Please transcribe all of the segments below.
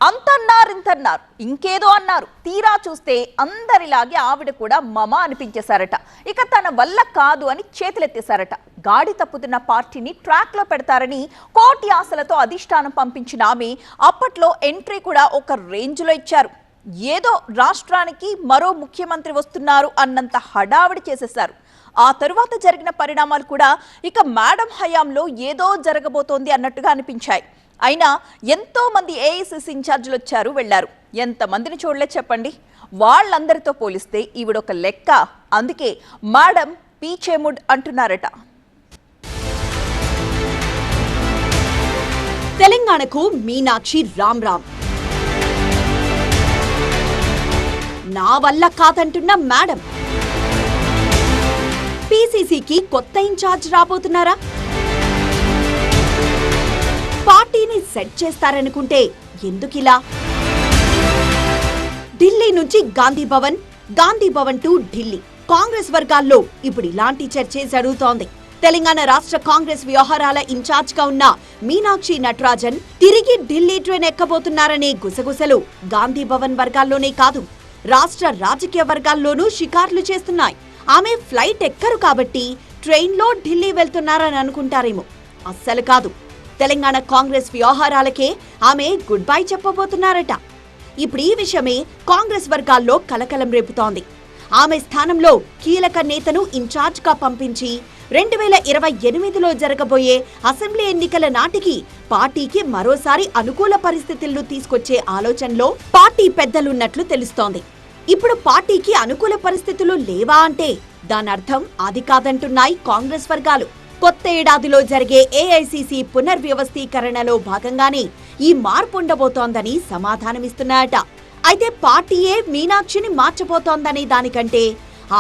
అంతన్నారు ఇంకేదో అన్నారు. తీరా చూస్తే అందరిలాగే ఆవిడ కూడా మమ అనిపించేశారట. ఇక తన వల్ల కాదు అని చేతులెత్తేశారట. గాడి తప్పుతున్న పార్టీని ట్రాక్ లో పెడతారని కోటి ఆశలతో అధిష్టానం పంపించిన ఆమె అప్పట్లో ఎంట్రీ కూడా ఒక రేంజ్ లో ఇచ్చారు. ఏదో రాష్ట్రానికి మరో ముఖ్యమంత్రి వస్తున్నారు అన్నంత హడావిడి చేసేశారు. ఆ తరువాత జరిగిన పరిణామాలు కూడా ఇక మేడం హయాంలో ఏదో జరగబోతోంది అన్నట్టుగా అనిపించాయి. అయినా ఎంతో మంది ఏఐసిసి ఇన్ఛార్జీలు వచ్చారు, వెళ్లారు. ఎంతమందిని చూడలే చెప్పండి. వాళ్ళందరితో పోలిస్తే ఈవిడొక లెక్క. అందుకే మేడం పీచేముడ్ అంటున్నారట. తెలంగాణకు మీనాక్షి రామ్ రామ్. నా వల్ల కాదంటున్న మేడం పీసీసీకి కొత్త ఇన్ఛార్జ్ రాబోతున్నారా? పార్టీని సెట్ చేస్తారనుకుంటే ఎందుకిలా? ఢిల్లీ నుంచి గాంధీ భవన్, గాంధీ భవన్ టు ఢిల్లీ, కాంగ్రెస్ వర్గాల్లో ఇప్పుడు ఇలాంటి చర్చే జరుగుతోంది. తెలంగాణ రాష్ట్ర కాంగ్రెస్ వ్యవహారాల ఇన్ఛార్జ్ గా ఉన్న మీనాక్షి నటరాజన్ తిరిగి ఢిల్లీ ట్రైన్ ఎక్కబోతున్నారనే గుసగుసలు గాంధీ భవన్ వర్గాల్లోనే కాదు, రాష్ట్ర రాజకీయ వర్గాల్లోనూ షికార్లు చేస్తున్నాయి. ఆమె ఫ్లైట్ ఎక్కరు కాబట్టి ట్రైన్లో ఢిల్లీ వెళ్తున్నారని అనుకుంటారేమో. అస్సలు కాదు. తెలంగాణ కాంగ్రెస్ వ్యవహారాలకే ఆమె గుడ్ బై చెప్పబోతున్నారట. ఇప్పుడు ఈ విషయమే కాంగ్రెస్ వర్గాల్లో కలకలం రేపుతోంది. ఆమె స్థానంలో కీలక నేతను ఇన్ఛార్జ్ గా పంపించి 2028లో జరగబోయే అసెంబ్లీ ఎన్నికల నాటికి పార్టీకి మరోసారి అనుకూల పరిస్థితులను తీసుకొచ్చే ఆలోచనలో పార్టీ పెద్దలున్నట్లు తెలుస్తోంది. ఇప్పుడు పార్టీకి అనుకూల పరిస్థితులు లేవా అంటే దానర్థం అది కాదంటున్నాయి కాంగ్రెస్ వర్గాలు. కొత్త ఏడాదిలో జరిగే ఏఐసిసి పునర్వ్యవస్థీకరణలో భాగంగానే ఈ మార్పు ఉండబోతోందని సమాధానమిస్తున్నాయట. అయితే పార్టీయే మీనాక్షిని మార్చబోతోందనే దానికంటే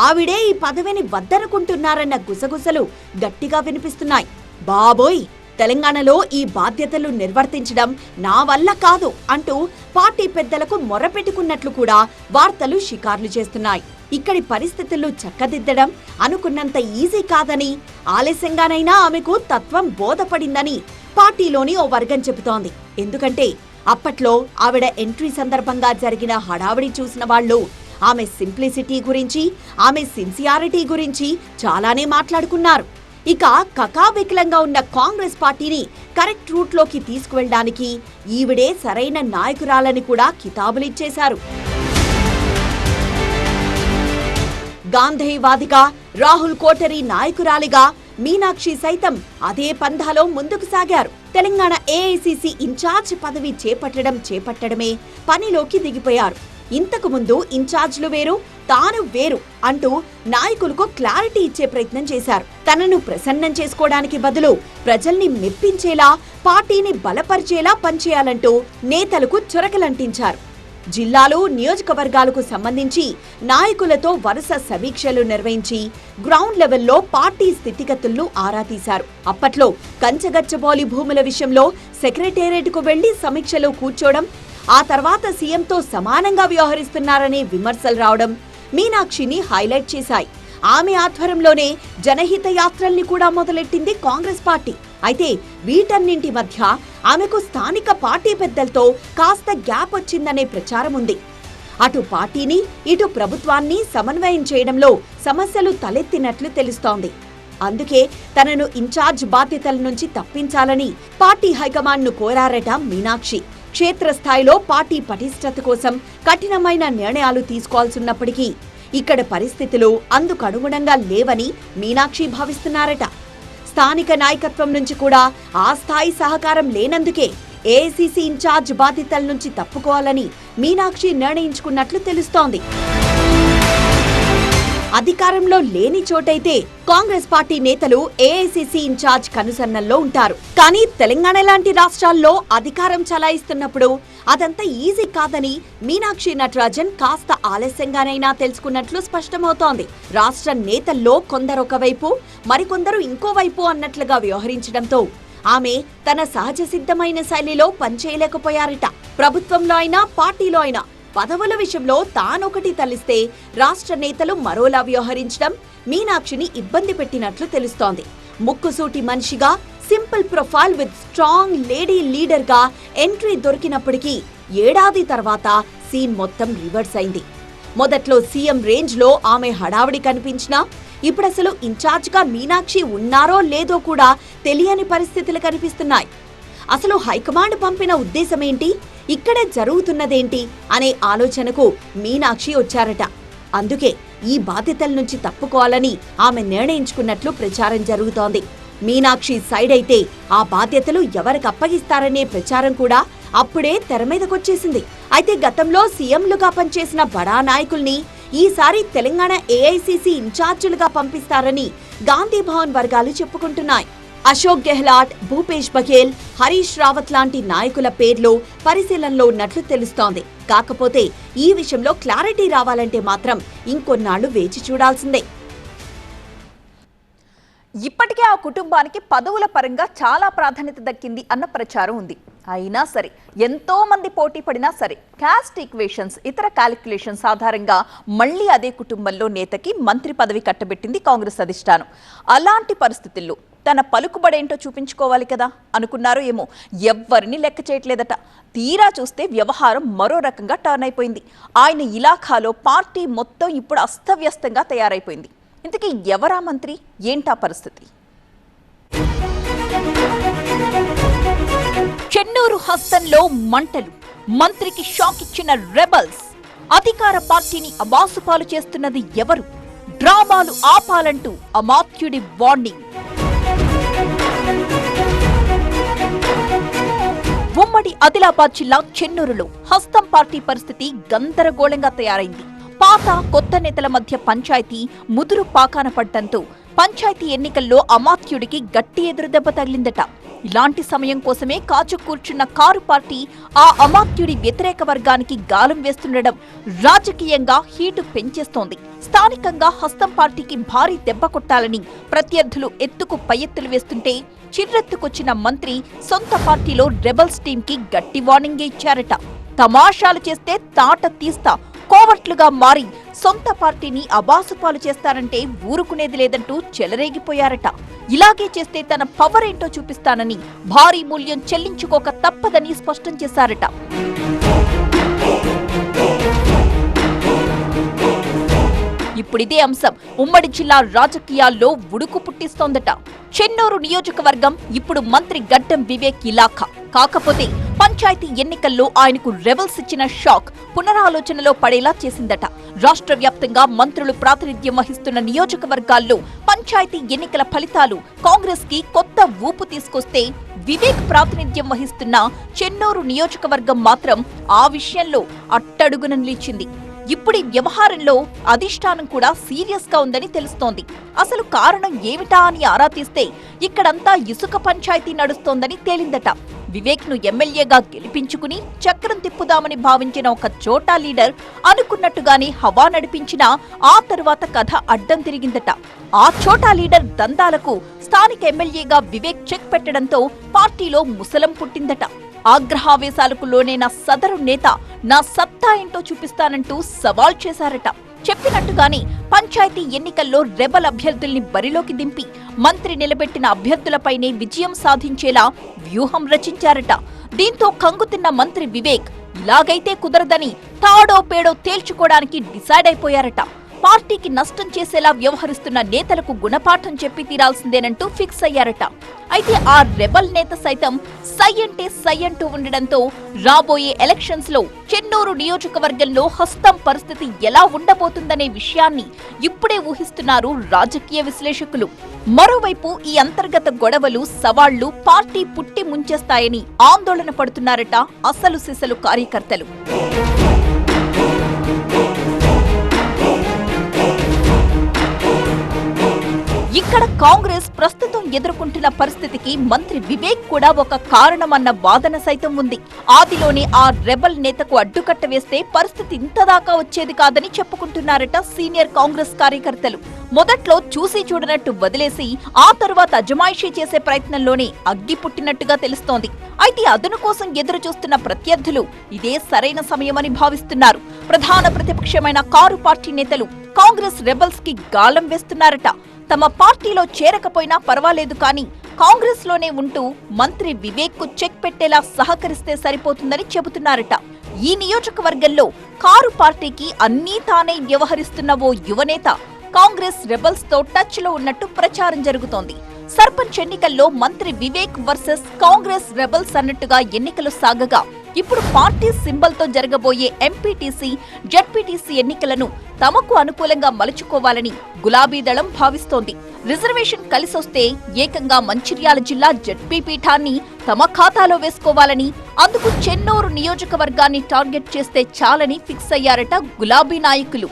ఆవిడే ఈ పదవిని వద్దనుకుంటున్నారన్న గుసగుసలు గట్టిగా వినిపిస్తున్నాయి. బాబోయ్, తెలంగాణలో ఈ బాధ్యతలు నిర్వర్తించడం నా వల్ల కాదు అంటూ పార్టీ పెద్దలకు మొరపెట్టుకున్నట్లు కూడా వార్తలు షికార్లు చేస్తున్నాయి. ఇక్కడి పరిస్థితులు చక్కదిద్దడం అనుకున్నంత ఈజీ కాదని, ఆలస్యంగానైనా ఆమెకు తత్వం బోధపడిందని పార్టీలోని ఓ వర్గం చెబుతోంది. ఎందుకంటే అప్పట్లో ఆవిడ ఎంట్రీ సందర్భంగా జరిగిన హడావిడి చూసిన వాళ్ళు ఆమె సింప్లిసిటీ గురించి, ఆమె సిన్సియారిటీ గురించి చాలానే మాట్లాడుకున్నారు. ఇక కకావికలంగా ఉన్న కాంగ్రెస్ పార్టీని కరెక్ట్ రూట్లోకి తీసుకువెళ్ళడానికి ఈవిడే సరైన నాయకురాలని కూడా కితాబులిచ్చేశారు. గాంధీవాదిగా, రాహుల్ కోటరీ నాయకురాలిగా మీనాక్షి సైతం అదే పంథాలో ముందుకు సాగారు. తెలంగాణ ఏఐసిసి ఇన్ఛార్జ్ పదవి చేపట్టడమే పనిలోకి దిగిపోయారు. ఇంతకు ముందు ఇన్ఛార్జ్లు వేరు, తాను వేరు అంటూ నాయకులకు క్లారిటీ ఇచ్చే ప్రయత్నం చేశారు. తనను ప్రసన్నం చేసుకోవడానికి బదులు ప్రజల్ని మెప్పించేలా, పార్టీని బలపరిచేలా పనిచేయాలంటూ నేతలకు చురకలంటించారు. జిల్లాలు, నియోజకవర్గాలకు సంబంధించి నాయకులతో వరుస సమీక్షలు నిర్వహించి గ్రౌండ్ లెవెల్లో పార్టీ స్థితిగతులను ఆరా తీశారు. అప్పట్లో కంచగచ్చబౌలి భూముల విషయంలో సెక్రటేరియట్కు వెళ్లి సమీక్షలో కూర్చోవడం, ఆ తర్వాత సీఎంతో సమానంగా వ్యవహరిస్తున్నారనే విమర్శలు రావడం మీనాక్షిని హైలైట్ చేశాయి. ఆమె ఆధ్వర్యంలోనే జనహిత యాత్రల్ని కూడా మొదలెట్టింది కాంగ్రెస్ పార్టీ. అయితే వీటన్నింటి మధ్య ఆమెకు స్థానిక పార్టీ పెద్దలతో కాస్త గ్యాప్ వచ్చిందనే ప్రచారం ఉంది. అటు పార్టీని, ఇటు ప్రభుత్వాన్ని సమన్వయం చేయడంలో సమస్యలు తలెత్తినట్లు తెలుస్తోంది. అందుకే తనను ఇన్ఛార్జ్ బాధ్యతల నుంచి తప్పించాలని పార్టీ హైకమాండ్ను కోరారట మీనాక్షి. క్షేత్రస్థాయిలో పార్టీ పటిష్టత కోసం కఠినమైన నిర్ణయాలు తీసుకోవాల్సిన్నప్పటికీ ఇక్కడ పరిస్థితులు అందుకు అనుగుణంగా లేవని మీనాక్షి భావిస్తున్నారట. స్థానిక నాయకత్వం నుంచి కూడా ఆ స్థాయి సహకారం లేనందుకే ఏఐసిసి ఇన్ఛార్జ్ బాధ్యతల నుంచి తప్పుకోవాలని మీనాక్షి నిర్ణయించుకున్నట్లు తెలుస్తోంది. అధికారంలో లేని చోటైతే కాంగ్రెస్ పార్టీ నేతలు ఏఐసిసి ఇన్ఛార్జ్ కనుసన్నల్లో ఉంటారు. కానీ తెలంగాణ లాంటి రాష్ట్రాల్లో అధికారం చలాయిస్తున్నప్పుడు అదంతా ఈజీ కాదని మీనాక్షి నటరాజన్ కాస్త ఆలస్యంగానైనా తెలుసుకున్నట్లు స్పష్టమవుతోంది. రాష్ట్ర నేతల్లో కొందరొకవైపు, మరికొందరు ఇంకోవైపు అన్నట్లుగా వ్యవహరించడంతో ఆమె తన సహజ సిద్ధమైన శైలిలో పనిచేయలేకపోయారట. ప్రభుత్వంలో అయినా, పార్టీలో అయినా పదవుల విషయంలో తానొకటి తలిస్తే రాష్ట్ర నేతలు మరోలా వ్యవహరించడం మీనాక్షిని ఇబ్బంది పెట్టినట్లు తెలుస్తోంది. ముక్కుసూటి మనిషిగా, simple profile with strong lady leader గా ఎంట్రీ దొరికినప్పటికీ ఏడాది తర్వాత సీన్ మొత్తం రివర్స్ అయింది. మొదట్లో సీఎం రేంజ్ లో ఆమె హడావిడి కనిపించినా ఇప్పుడసలు ఇన్ఛార్జ్గా మీనాక్షి ఉన్నారో లేదో కూడా తెలియని పరిస్థితులు కనిపిస్తున్నాయి. అసలు హైకమాండ్ పంపిన ఉద్దేశమేంటి, ఇక్కడే జరుగుతున్నదేంటి అనే ఆలోచనకు మీనాక్షి వచ్చారట. అందుకే ఈ బాధ్యతల నుంచి తప్పుకోవాలని ఆమె నిర్ణయించుకున్నట్లు ప్రచారం జరుగుతోంది. మీనాక్షి సైడ్ అయితే ఆ బాధ్యతలు ఎవరికి అప్పగిస్తారనే ప్రచారం కూడా అప్పుడే తెరమీదకొచ్చేసింది. అయితే గతంలో సీఎంలుగా పనిచేసిన బడా నాయకుల్ని ఈసారి తెలంగాణ ఏఐసీసీ ఇన్ఛార్జీలుగా పంపిస్తారని గాంధీ భవన్ వర్గాలు చెప్పుకుంటున్నాయి. అశోక్ గెహ్లాట్, భూపేష్ బఘేల్, హరీష్ రావత్ లాంటి నాయకుల పేర్లు పరిశీలనలో ఉన్నట్లు తెలుస్తోంది. కాకపోతే ఈ విషయంలో క్లారిటీ రావాలంటే మాత్రం ఇంకొన్నాళ్లు వేచి చూడాల్సిందే. ఇప్పటికే ఆ కుటుంబానికి పదవుల పరంగా చాలా ప్రాధాన్యత దక్కింది అన్న ప్రచారం ఉంది. అయినా సరే, ఎంతో మంది పోటీ పడినా సరే, కాస్ట్ ఈక్వేషన్స్, ఇతర క్యాలిక్యులేషన్స్ ఆధారంగా మళ్లీ అదే కుటుంబంలో నేతకి మంత్రి పదవి కట్టబెట్టింది కాంగ్రెస్ అధిష్టానం. అలాంటి పరిస్థితుల్లో తన పలుకుబడేంటో చూపించుకోవాలి కదా అనుకున్నారో ఏమో, ఎవ్వరిని లెక్క చేయట్లేదట. తీరా చూస్తే వ్యవహారం మరో రకంగా టర్న్ అయిపోయింది. ఆయన ఇలాఖాలో పార్టీ మొత్తం ఇప్పుడు అస్తవ్యస్తంగా తయారైపోయింది. ఇంతకీ ఎవరా మంత్రి, ఏంటా పరిస్థితి? చెన్నూరు హస్తంలో మంటలు, మంత్రికి షాక్ ఇచ్చిన రెబల్స్. అధికార పార్టీని అబాసుపాలు చేస్తున్నది ఎవరు? డ్రామాలు ఆపాలంటూ అమాత్యుడి వార్నింగ్. ఉమ్మడి ఆదిలాబాద్ జిల్లా చెన్నూరులో హస్తం పార్టీ పరిస్థితి గందరగోళంగా తయారైంది. పాత కొత్త నేతల మధ్య పంచాయతీ ముదురు పాకాన పడ్డంతో పంచాయతీ ఎన్నికల్లో అమాత్యుడికి గట్టి ఎదురుదెబ్బ తగిలిందట. ఇలాంటి సమయం కోసమే కాచు కూర్చున్న కారు పార్టీ ఆ అమాత్యుడి వ్యతిరేక వర్గానికి గాలం వేస్తుండడం రాజకీయంగా హీటు పెంచేస్తోంది. స్థానికంగా హస్తం పార్టీకి భారీ దెబ్బ కొట్టాలని ప్రత్యర్థులు ఎత్తుకు పై ఎత్తులు వేస్తుంటే చిర్రెత్తుకొచ్చిన మంత్రి సొంత పార్టీలో రెబల్స్ టీంకి గట్టి వార్నింగ్ ఇచ్చారట. తమాషాలు చేస్తే తాట తీస్తా, కోవట్లుగా మారి సొంత పార్టీని అబాసుపాలు చేస్తారంటే ఊరుకునేది లేదంటూ చెలరేగిపోయారట. ఇలాగే చేస్తే తన పవర్ ఏంటో చూపిస్తానని, భారీ మూల్యం చెల్లించుకోక తప్పదని స్పష్టం చేశారట. ఇప్పుడిదే అంశం ఉమ్మడి జిల్లా రాజకీయాల్లో ఉడుకు పుట్టిస్తోందట. చెన్నూరు నియోజకవర్గం ఇప్పుడు మంత్రి గడ్డం వివేక్ ఇలాఖా. కాకపోతే పంచాయతీ ఎన్నికల్లో ఆయనకు రెబల్స్ ఇచ్చిన షాక్ పునరాలోచనలో పడేలా చేసిందట. రాష్ట్ర వ్యాప్తంగా మంత్రులు ప్రాతినిధ్యం వహిస్తున్న నియోజకవర్గాల్లో పంచాయతీ ఎన్నికల ఫలితాలు కాంగ్రెస్ కి కొత్త ఊపు తీసుకొస్తే, వివేక్ ప్రాతినిధ్యం వహిస్తున్న చెన్నూరు నియోజకవర్గం మాత్రం ఆ విషయంలో అట్టడుగున నిలిచింది. ఇప్పుడు ఈ వ్యవహారంలో అధిష్టానం కూడా సీరియస్ గా ఉందని తెలుస్తోంది. అసలు కారణం ఏమిటా అని ఆరా తీస్తే ఇక్కడంతా ఇసుక పంచాయతీ నడుస్తోందని తేలిందట. వివేక్ ను ఎమ్మెల్యేగా గెలిపించుకుని చక్రం తిప్పుదామని భావించిన ఒక చోటా లీడర్ అనుకున్నట్టుగానే హవా నడిపించినా ఆ తరువాత కథ అడ్డం తిరిగిందట. ఆ చోటా లీడర్ దందాలకు స్థానిక ఎమ్మెల్యేగా వివేక్ చెక్ పెట్టడంతో పార్టీలో ముసలం పుట్టిందట. ఆగ్రహావేశాలకు లోనైన సదరు నేత నా సత్తా ఏంటో చూపిస్తానంటూ సవాల్ చేశారట. చెప్పినట్టుగానే పంచాయతీ ఎన్నికల్లో రెబల్ అభ్యర్థుల్ని బరిలోకి దింపి మంత్రి నిలబెట్టిన అభ్యర్థులపైనే విజయం సాధించేలా వ్యూహం రచించారట. దీంతో కంగుతిన్న మంత్రి వివేక్ ఇలాగైతే కుదరదని తాడో పేడో తేల్చుకోవడానికి డిసైడ్ అయిపోయారట. పార్టీకి నష్టం చేసేలా వ్యవహరిస్తున్న నేతలకు గుణపాఠం చెప్పి తీరాల్సిందేనంటూ ఫిక్స్ అయ్యారట. అయితే ఆ రెబల్ నేత సైతం సై అంటే సై అంటూ ఉండడంతో రాబోయే ఎలక్షన్స్ లో చెన్నూరు నియోజకవర్గంలో హస్తం పరిస్థితి ఎలా ఉండబోతుందనే విషయాన్ని ఇప్పుడే ఊహిస్తున్నారు రాజకీయ విశ్లేషకులు. మరోవైపు ఈ అంతర్గత గొడవలు, సవాళ్లు పార్టీ పుట్టి ముంచేస్తాయని ఆందోళన పడుతున్నారట అసలు సిసలు కార్యకర్తలు. ఇక్కడ కాంగ్రెస్ ప్రస్తుతం ఎదుర్కొంటున్న పరిస్థితికి మంత్రి వివేక్ కూడా ఒక కారణమన్న వాదన సైతం ఉంది. ఆదిలోనే ఆ రెబల్ నేతకు అడ్డుకట్ట వేస్తే పరిస్థితి ఇంతదాకా వచ్చేది కాదని చెప్పుకుంటున్నారట సీనియర్ కాంగ్రెస్ కార్యకర్తలు. మొదట్లో చూసి చూడనట్టు వదిలేసి ఆ తరువాత అజమాయిషీ చేసే ప్రయత్నంలోనే అగ్గి పుట్టినట్టుగా తెలుస్తోంది. అయితే అదను కోసం ఎదురు చూస్తున్న ప్రత్యర్థులు ఇదే సరైన సమయమని భావిస్తున్నారు. ప్రధాన ప్రతిపక్షమైన కారు పార్టీ నేతలు కాంగ్రెస్ రెబల్స్ కి గాలం వేస్తున్నారట. తమ పార్టీలో చేరకపోయినా పర్వాలేదు కానీ కాంగ్రెస్ లోనే ఉంటూ మంత్రి వివేక్ కు చెక్ పెట్టేలా సహకరిస్తే సరిపోతుందని చెబుతున్నారట. ఈ నియోజకవర్గంలో కారు పార్టీకి అన్నీ తానే వ్యవహరిస్తున్న ఓ యువనేత కాంగ్రెస్ రెబల్స్ తో టచ్ లో ఉన్నట్టు ప్రచారం జరుగుతోంది. సర్పంచ్ ఎన్నికల్లో మంత్రి వివేక్ వర్సెస్ కాంగ్రెస్ రెబల్స్ అన్నట్టుగా ఎన్నికలు సాగగా ఇప్పుడు పార్టీ సింబల్ తో జరగబోయే ఎంపీటీసీ, జడ్పీటీసీ ఎన్నికలను తమకు అనుకూలంగా మలుచుకోవాలని గులాబీ దళం భావిస్తోంది. రిజర్వేషన్ కలిసొస్తే ఏకంగా మంచిర్యాల జిల్లా జడ్పీ పీఠాన్ని తమ ఖాతాలో వేసుకోవాలని, అందుకు చెన్నూరు నియోజకవర్గాన్ని టార్గెట్ చేస్తే చాలని ఫిక్స్ అయ్యారట గులాబీ నాయకులు.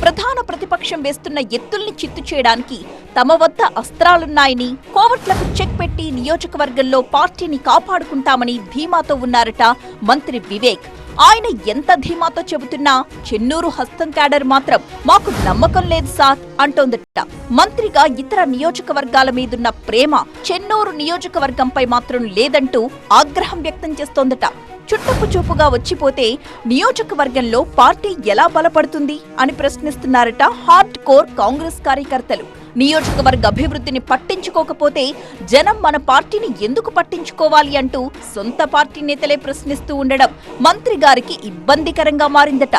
ప్రధాన ప్రతిపక్షం వేస్తున్న ఎత్తుల్ని చిత్తు చేయడానికి తమ వద్ద అస్త్రాలున్నాయని, కోవట్లకు చెక్ పెట్టి నియోజకవర్గంలో పార్టీని కాపాడుకుంటామని ధీమాతో ఉన్నారట మంత్రి వివేక్. ఆయన ఎంత ధీమాతో చెబుతున్నా చెన్నూరు హస్తం క్యాడర్ మాత్రం మాకు నమ్మకం లేదు సార్ అంటోందట. మంత్రిగా ఇతర నియోజకవర్గాల మీదున్న ప్రేమ చెన్నూరు నియోజకవర్గంపై మాత్రం లేదంటూ ఆగ్రహం వ్యక్తం చేస్తోందట. చుట్టపు చూపుగా వచ్చిపోతే నియోజకవర్గంలో పార్టీ ఎలా బలపడుతుంది అని ప్రశ్నిస్తున్నారట హార్డ్ కోర్ కాంగ్రెస్ కార్యకర్తలు. నియోజకవర్గ అభివృద్ధిని పట్టించుకోకపోతే జనం మన పార్టీని ఎందుకు పట్టించుకోవాలి అంటూ సొంత పార్టీ నేతలే ప్రశ్నిస్తూ ఉండడం మంత్రి గారికి ఇబ్బందికరంగా మారిందట.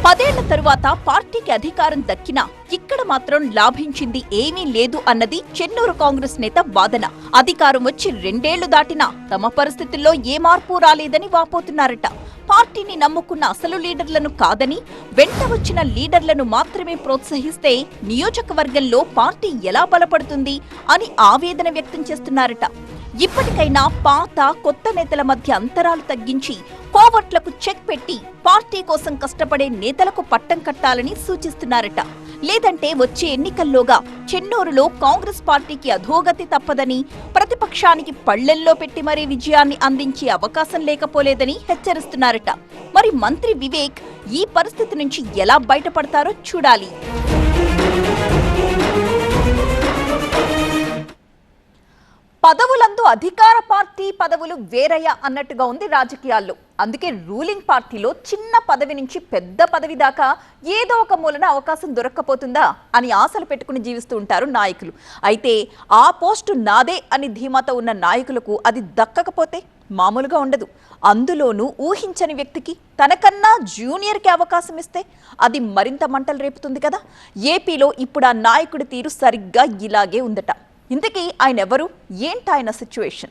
పదేళ్ల తరువాత పార్టీకి అధికారం దక్కినా ఇక్కడ మాత్రం లాభించింది ఏమీ లేదు అన్నది చెన్నూరు కాంగ్రెస్ నేత వాదన. అధికారం వచ్చి 2 ఏళ్లు దాటినా తమ పరిస్థితుల్లో ఏ మార్పు రాలేదని వాపోతున్నారట. పార్టీని నమ్ముకున్న అసలు లీడర్లను కాదని, వెంట వచ్చిన లీడర్లను మాత్రమే ప్రోత్సహిస్తే నియోజకవర్గంలో పార్టీ ఎలా బలపడుతుంది అని ఆవేదన వ్యక్తం చేస్తున్నారట. ఇప్పటికైనా పాత కొత్త నేతల మధ్య అంతరాలు తగ్గించి కోవట్లకు చెక్ పెట్టి పార్టీ కోసం కష్టపడే నేతలకు పట్టం కట్టాలని సూచిస్తున్నారట. లేదంటే వచ్చే ఎన్నికల్లోగా చెన్నూరులో కాంగ్రెస్ పార్టీకి అధోగతి తప్పదని, ప్రతిపక్షానికి పళ్లెల్లో పెట్టి మరీ విజయాన్ని అందించే అవకాశం లేకపోలేదని హెచ్చరిస్తున్నారట. మరి మంత్రి వివేక్ ఈ పరిస్థితి నుంచి ఎలా బయటపడతారో చూడాలి. పదవులందు అధికార పార్టీ పదవులు వేరయ్య అన్నట్టుగా ఉంది రాజకీయాల్లో. అందుకే రూలింగ్ పార్టీలో చిన్న పదవి నుంచి పెద్ద పదవి దాకా ఏదో ఒక మూలన అవకాశం దొరక్కపోతుందా అని ఆశలు పెట్టుకుని జీవిస్తూ ఉంటారు నాయకులు. అయితే ఆ పోస్టు నాదే అని ధీమాతో ఉన్న నాయకులకు అది దక్కకపోతే మామూలుగా ఉండదు. అందులోనూ ఊహించని వ్యక్తికి, తనకన్నా జూనియర్కి అవకాశం ఇస్తే అది మరింత మంటలు రేపుతుంది కదా. ఏపీలో ఇప్పుడు ఆ నాయకుడి తీరు సరిగ్గా ఇలాగే ఉందట. ఇంతకీ ఆయన ఎవరు, ఏంటాయన సిచ్యువేషన్?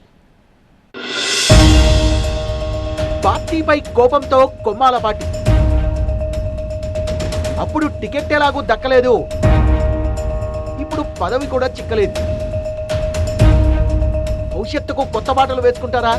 పార్టీపై కోపంతో కొమ్మాల పార్టీ అప్పుడు టికెట్ ఎలాగూ దక్కలేదు, ఇప్పుడు పదవి కూడా చిక్కలేదు. భవిష్యత్తుకు కొత్త బాటలు వేసుకుంటారా?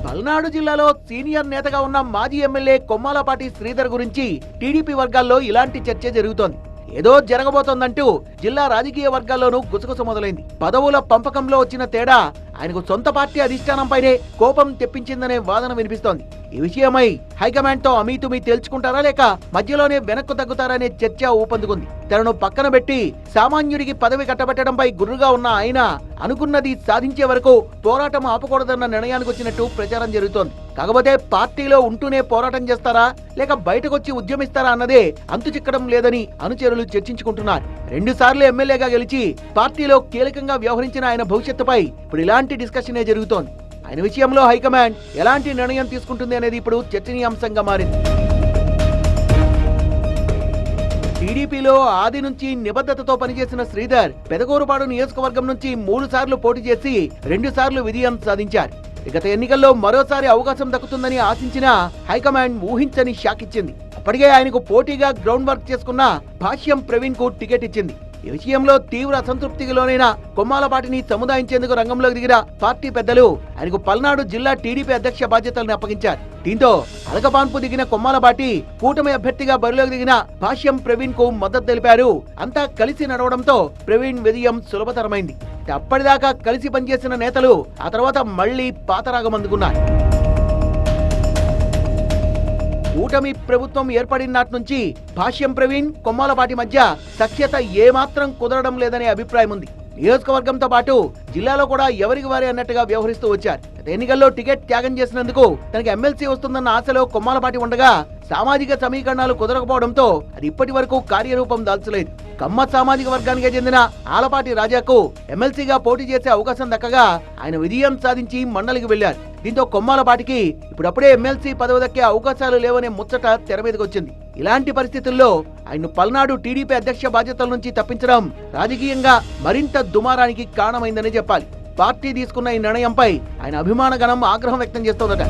పల్నాడు జిల్లాలో సీనియర్ నేతగా ఉన్న మాజీ ఎమ్మెల్యే కొమ్మాలపాటి శ్రీధర్ గురించి టీడీపీ వర్గాల్లో ఇలాంటి చర్చ జరుగుతోంది. ఏదో జరగబోతోందంటూ జిల్లా రాజకీయ వర్గాల్లోనూ గుసగుస మొదలైంది. పదవుల పంపకంలో వచ్చిన తేడా ఆయనకు సొంత పార్టీ అధిష్టానంపైనే కోపం తెప్పించిందనే వాదన వినిపిస్తోంది. ఈ విషయమై హైకమాండ్ తో అమీతుమీ తేల్చుకుంటారా లేక మధ్యలోనే వెనక్కు తగ్గుతారనే చర్చ ఊపందుకుంది. తనను పక్కన పెట్టి సామాన్యుడికి పదవి కట్టబెట్టడంపై గుర్రుగా ఉన్న ఆయన అనుకున్నది సాధించే వరకు పోరాటం ఆపకూడదన్న నిర్ణయానికి వచ్చినట్టు ప్రచారం జరుగుతోంది. కాకపోతే పార్టీలో ఉంటూనే పోరాటం చేస్తారా లేక బయటకొచ్చి ఉద్యమిస్తారా అన్నదే అంతు చిక్కడం లేదని అనుచరులు చర్చించుకుంటున్నారు. 2 సార్లు ఎమ్మెల్యేగా గెలిచి పార్టీలో కీలకంగా వ్యవహరించిన ఆయన భవిష్యత్తుపై ఇప్పుడు ఇలాంటి డిస్కషనే జరుగుతోంది. ఆయన విషయంలో హైకమాండ్ ఎలాంటి నిర్ణయం తీసుకుంటుంది అనేది ఇప్పుడు చర్చనీయాంశంగా మారింది. టీడీపీలో ఆది నుంచి నిబద్ధతతో పనిచేసిన శ్రీధర్ పెదకూరుపాడు నియోజకవర్గం నుంచి 3 సార్లు పోటీ చేసి 2 సార్లు విజయం సాధించారు. గత ఎన్నికల్లో మరోసారి అవకాశం దక్కుతుందని ఆశించిన హైకమాండ్ ఊహించని షాక్ ఇచ్చింది. అప్పటికే ఆయనకు పోటీగా గ్రౌండ్ వర్క్ చేసుకున్న భాష్యం ప్రవీణ్ కు టికెట్ ఇచ్చింది. ఈ విషయంలో తీవ్ర అసంతృప్తికి లోనైన కొమ్మాలపాటిని సముదాయించేందుకు రంగంలోకి దిగిన పార్టీ పెద్దలు ఆయనకు పల్నాడు జిల్లా టీడీపీ అధ్యక్ష బాధ్యతలను అప్పగించారు. దీంతో అలకపాన్పు దిగిన కొమ్మాలపాటి కూటమి అభ్యర్థిగా బరిలోకి దిగిన భాష్యం ప్రవీణ్ కు మద్దతు తెలిపారు. అంతా కలిసి నడవడంతో ప్రవీణ్ విజయం సులభతరమైంది. అప్పటిదాకా కలిసి పనిచేసిన నేతలు ఆ తర్వాత మళ్లీ పాతరాగం అందుకున్నారు. కూటమి ప్రభుత్వం ఏర్పడిన నాటి నుంచి భాష్యం ప్రవీణ్ కొమ్మాలపాటి మధ్య సఖ్యత ఏమాత్రం కుదరడం లేదనే అభిప్రాయం ఉంది. నియోజకవర్గంతో పాటు జిల్లాలో కూడా ఎవరికి వారే అన్నట్టుగా వ్యవహరిస్తూ వచ్చారు. ఎన్నికల్లో టికెట్ త్యాగం చేసినందుకు తనకి ఎమ్మెల్సీ వస్తుందన్న ఆశలో కొమ్మాలపాటి ఉండగా సామాజిక సమీకరణాలు కుదరకపోవడంతో అది ఇప్పటి వరకు కార్యరూపం దాల్చలేదు. కమ్మ సామాజిక వర్గానికి చెందిన ఆలపాటి రాజాకు ఎమ్మెల్సీగా పోటీ చేసే అవకాశం దక్కగా ఆయన విజయం సాధించి మండలికి వెళ్లారు. దీంతో కొమ్మాలపాటికి ఇప్పుడప్పుడే ఎమ్మెల్సీ పదవి దక్కే అవకాశాలు లేవనే ముచ్చట తెర మీదకి వచ్చింది. ఇలాంటి పరిస్థితుల్లో ఆయన పల్నాడు టీడీపీ అధ్యక్ష బాధ్యతల నుంచి తప్పించడం రాజకీయంగా మరింత దుమారానికి కారణమైందని చెప్పాలి. పార్టీ తీసుకున్న ఈ నిర్ణయంపై ఆయన అభిమాన గణం ఆగ్రహం వ్యక్తం చేస్తోందట.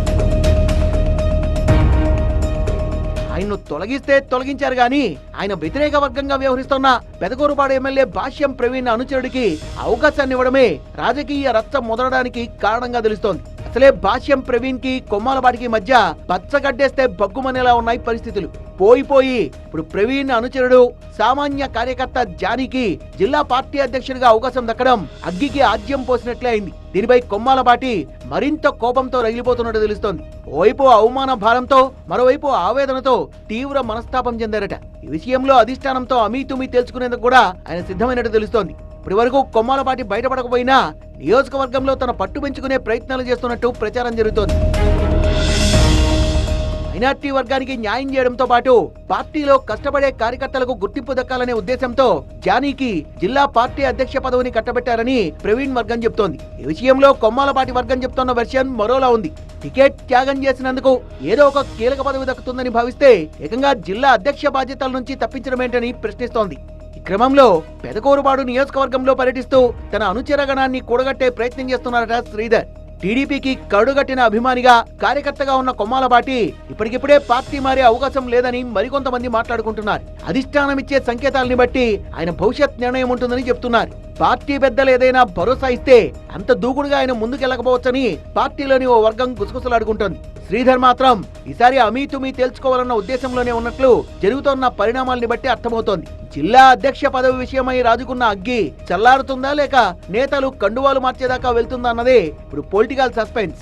ఆయన్ను తొలగిస్తే తొలగించారు గాని ఆయన వ్యతిరేక వర్గంగా వ్యవహరిస్తున్న పెదకూరుపాడు ఎమ్మెల్యే భాష్యం ప్రవీణ్ అనుచరుడికి అవకాశాన్ని ఇవ్వడమే రాజకీయ రచ్చ మొదలడానికి కారణంగా తెలుస్తోంది. అసలే భాష్యం ప్రవీణ్ కి కొమ్మాలపాటికి మధ్య పచ్చగడ్డేస్తే బగ్గుమనేలా ఉన్నాయి పరిస్థితులు. పోయి ఇప్పుడు ప్రవీణ్ అనుచరుడు సామాన్య కార్యకర్త జానీకి జిల్లా పార్టీ అధ్యక్షుడిగా అవకాశం దక్కడం అగ్గికి ఆజ్యం పోసినట్లే అయింది. దీనిపై కొమ్మాలపాటి మరింత కోపంతో రగిలిపోతున్నట్టు తెలుస్తోంది. ఓవైపు అవమాన భారంతో మరోవైపు ఆవేదనతో తీవ్ర మనస్తాపం చెందారట. ఈ విషయంలో అధిష్టానంతో అమీతుమీ తేల్చుకునేందుకు కూడా ఆయన సిద్ధమైనట్టు తెలుస్తోంది. ఇప్పటి వరకు కొమ్మాలపాటి బయటపడకపోయినా నియోజకవర్గంలో తన పట్టు పెంచుకునే ప్రయత్నాలు చేస్తున్నట్టు ప్రచారం జరుగుతోంది. మైనార్టీ వర్గానికి న్యాయం చేయడంతో పాటు పార్టీలో కష్టపడే కార్యకర్తలకు గుర్తింపు దక్కాలనే ఉద్దేశంతో జానీకి జిల్లా పార్టీ అధ్యక్ష పదవిని కట్టబెట్టారని ప్రవీణ్ వర్గం చెబుతోంది. ఈ విషయంలో కొమ్మాలపాటి వర్గం చెప్తున్న వెర్షన్ మరోలా ఉంది. టికెట్ త్యాగం చేసినందుకు ఏదో ఒక కీలక పదవి దక్కుతుందని భావిస్తే ఏకంగా జిల్లా అధ్యక్ష బాధ్యతల నుంచి తప్పించడమేంటని ప్రశ్నిస్తోంది. ఈ క్రమంలో పెదకూరుపాడు నియోజకవర్గంలో పర్యటిస్తూ తన అనుచరగణాన్ని కూడగట్టే ప్రయత్నం చేస్తున్నారట శ్రీధర్. టీడీపీకి కడుగట్టిన అభిమానిగా కార్యకర్తగా ఉన్న కొమ్మాలపాటి ఇప్పటికిప్పుడే పార్టీ మారే అవకాశం లేదని మరికొంతమంది మాట్లాడుకుంటున్నారు. అధిష్టానం ఇచ్చే సంకేతాలని బట్టి ఆయన భవిష్యత్ నిర్ణయం ఉంటుందని చెప్తున్నారు. పార్టీ పెద్దలు ఏదైనా భరోసా ఇస్తే అంత దూకుడుగా ఆయన ముందుకెళ్లకపోవచ్చని పార్టీలోని ఓ వర్గం గుసగుసలాడుకుంటోంది. శ్రీధర్ మాత్రం ఈసారి అమీతుమీ తేల్చుకోవాలన్న ఉద్దేశంలోనే ఉన్నట్లు జరుగుతోన్న పరిణామాల్ని బట్టి అర్థమవుతోంది. జిల్లా అధ్యక్ష పదవి విషయమై రాజుకున్న అగ్గి చల్లారుతుందా లేక నేతలు కండువాలు మార్చేదాకా వెళ్తుందా అన్నదే ఇప్పుడు పొలిటికల్ సస్పెన్స్.